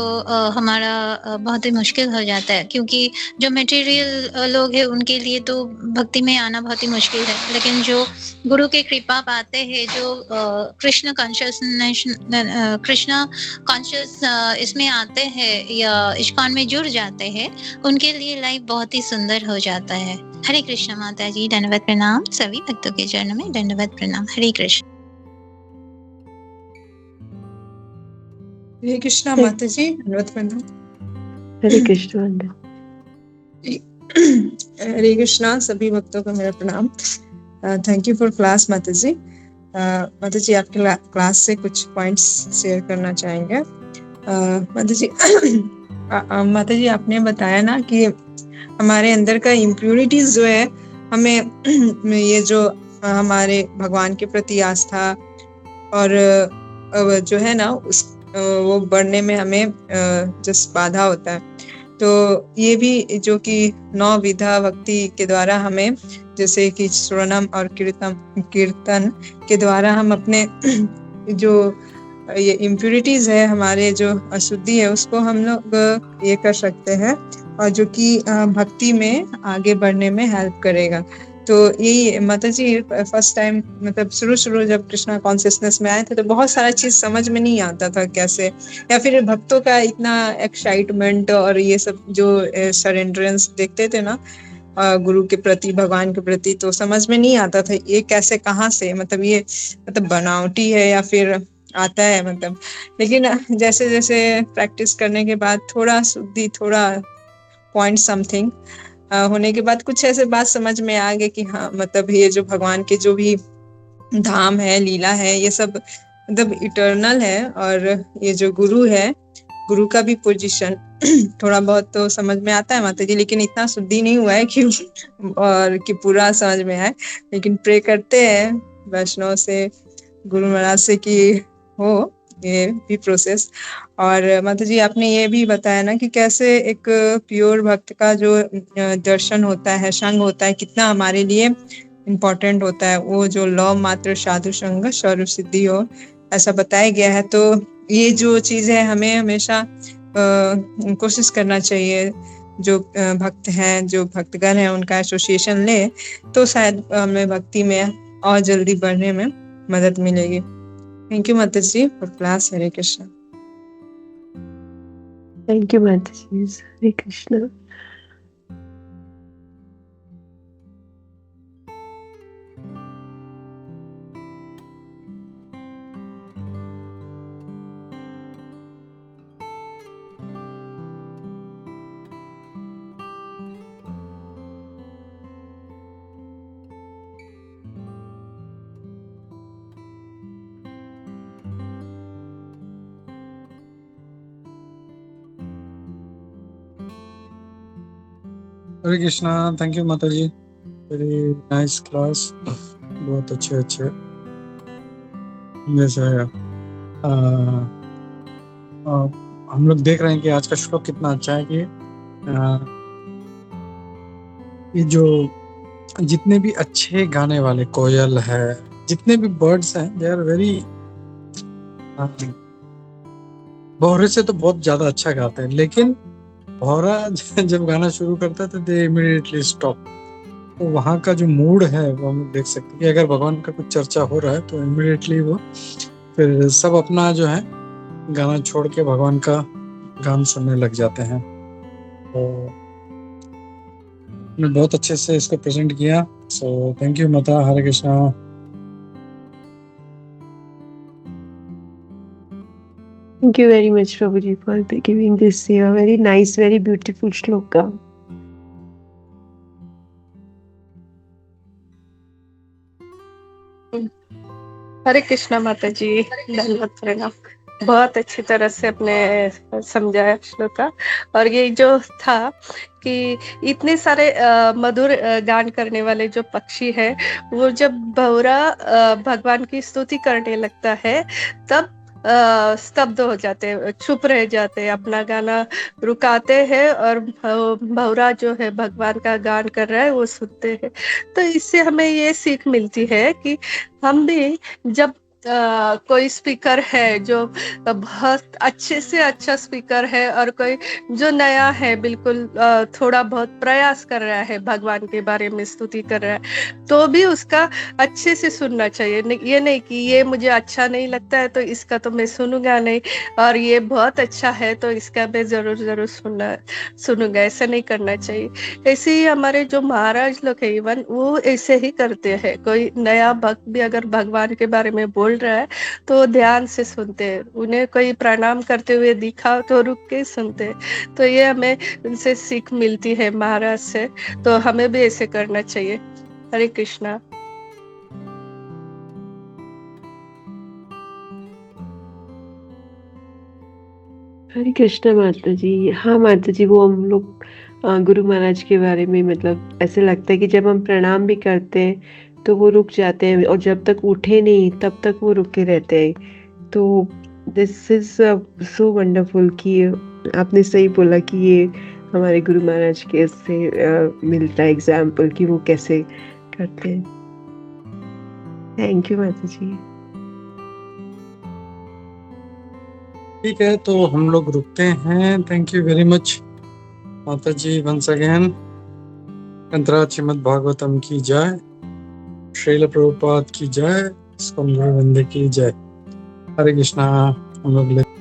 हमारा बहुत ही मुश्किल हो जाता है। क्योंकि जो मटेरियल लोग हैं उनके लिए तो भक्ति में आना बहुत ही मुश्किल है, लेकिन जो गुरु की कृपा पाते हैं, जो कृष्ण कॉन्शियसनेस कृष्ण कॉन्शियस इसमें आते हैं या इस्कॉन में जुड़ जाते हैं, उनके लिए लाइफ बहुत ही सुंदर हो जाता है। हरे कृष्ण माता जी, दंडवत प्रणाम। सभी भक्तों के चरणों में दंडवत प्रणाम। हरे कृष्ण। हरे कृष्णा माता जी, दंडवत प्रणाम। हरे कृष्ण। हरे कृष्णा, सभी भक्तों को मेरा प्रणाम। थैंक यू फॉर क्लास माता जी। माता जी आपके क्लास से कुछ पॉइंट्स शेयर करना चाहेंगे। माता जी आपने बताया ना कि हमारे अंदर का इम्प्यूरिटीज जो है, हमें ये जो हमारे भगवान के प्रति आस्था और जो है ना वो बढ़ने में हमें जिस बाधा होता है, तो ये भी जो कि 9 विधा भक्ति के द्वारा हमें, जैसे कि श्रवणम और कीर्तन के द्वारा हम अपने जो ये इम्प्यूरिटीज है, हमारे जो अशुद्धि है, उसको हम लोग ये कर सकते हैं और जो कि भक्ति में आगे बढ़ने में हेल्प करेगा। तो यही माता जी फर्स्ट टाइम मतलब शुरू जब कृष्णा कॉन्शियसनेस में आए थे तो बहुत सारा चीज समझ में नहीं आता था कैसे, या फिर भक्तों का इतना एक्साइटमेंट और ये सब जो सरेंडरेंस देखते थे ना गुरु के प्रति, भगवान के प्रति, तो समझ में नहीं आता था ये कैसे, कहाँ से, मतलब ये मतलब बनावटी है या फिर आता है मतलब। लेकिन जैसे जैसे प्रैक्टिस करने के बाद थोड़ा शुद्धि, थोड़ा पॉइंट समथिंग होने के बाद कुछ ऐसे बात समझ में आ गए कि हाँ मतलब ये जो भगवान के जो भी धाम है, लीला है, ये सब मतलब इटर्नल है। और ये जो गुरु है, गुरु का भी पोजीशन थोड़ा बहुत तो समझ में आता है माता जी, लेकिन इतना शुद्धि नहीं हुआ है कि और कि पूरा समझ में आए। लेकिन प्रे करते हैं वैष्णव से, गुरु महाराज से कि हो ये भी प्रोसेस। और माता जी आपने ये भी बताया ना कि कैसे एक प्योर भक्त का जो दर्शन होता है, संग होता है, कितना हमारे लिए इम्पोर्टेंट होता है। वो जो लव मात्र साधु संग सर्व सिद्धि हो, ऐसा बताया गया है। तो ये जो चीज है हमें हमेशा कोशिश करना चाहिए, जो भक्त हैं, जो भक्तगण हैं, उनका एसोसिएशन ले तो शायद हमें भक्ति में और जल्दी बढ़ने में मदद मिलेगी। थैंक यू माता जी for class. Hare Krishna. Thank you माता जी। हरे कृष्णा। हरे कृष्णा। थैंक यू माता जी, वेरी नाइस क्लास, बहुत अच्छे जैसे हम लोग देख रहे हैं कि आज का श्लोक कितना अच्छा है कि ये जो जितने भी अच्छे गाने वाले कोयल है, जितने भी बर्ड्स हैं, दे आर वेरी, भौरे से तो बहुत ज्यादा अच्छा गाते हैं, लेकिन भौरा जब गाना शुरू करता है तो दे इमीडिएटली स्टॉप। तो वहाँ का जो मूड है वो हम देख सकते हैं कि अगर भगवान का कुछ चर्चा हो रहा है तो इमीडिएटली वो फिर सब अपना जो है गाना छोड़ के भगवान का गान सुनने लग जाते हैं। तो ने बहुत अच्छे से इसको प्रेजेंट किया। सो थैंक यू माता। हरे Krishna. Thank you very much, Prabhuji, for giving this very nice, very beautiful shloka. हरे कृष्णा माता जी, धन्यवाद प्रणाम। बहुत अच्छी तरह से अपने समझाया श्लोका। और ये जो था कि इतने सारे मधुर गान करने वाले जो पक्षी है, वो जब भौरा भगवान की स्तुति करने लगता है तब स्तब्ध हो जाते हैं, चुप रह जाते हैं, अपना गाना रुकाते हैं और भौरा जो है भगवान का गान कर रहा है वो सुनते हैं। तो इससे हमें ये सीख मिलती है कि हम भी जब कोई स्पीकर है जो बहुत अच्छे से अच्छा स्पीकर है और कोई जो नया है बिल्कुल थोड़ा बहुत प्रयास कर रहा है भगवान के बारे में स्तुति कर रहा है, तो भी उसका अच्छे से सुनना चाहिए। ये नहीं कि ये मुझे अच्छा नहीं लगता है तो इसका तो मैं सुनूंगा नहीं, और ये बहुत अच्छा है तो इसका मैं जरूर सुनूंगा, ऐसा नहीं करना चाहिए। ऐसे ही हमारे जो महाराज लोग है इवन वो ऐसे ही करते हैं। कोई नया भक्त भी अगर भगवान के बारे में बोल रहा है तो ध्यान से सुनते हैं, उन्हें कोई प्रणाम करते हुए दिखा तो रुक के सुनते हैं। तो ये हमें उनसे सीख मिलती है महाराज से, तो हमें भी ऐसे करना चाहिए। हरे कृष्णा। हरे कृष्णा माता जी। हाँ माता जी, वो हम लोग गुरु महाराज के बारे में मतलब ऐसे लगता है कि जब हम प्रणाम भी करते हैं तो वो रुक जाते हैं, और जब तक उठे नहीं तब तक वो रुके रहते हैं। तो दिस इज सो वंडरफुल कि आपने सही बोला कि ये हमारे गुरु महाराज के से मिलता है एग्जाम्पल कि वो कैसे करते हैं। थैंक यू माता जी। ठीक है, तो हम लोग रुकते हैं। थैंक यू वेरी मच माता जी वंस अगेन। अंतराज श्रीमद् भागवतम की जय, श्रील प्रभुपाद की जय, इस्कॉन गुरु वृंद की जय। हरे कृष्णा। हम लोग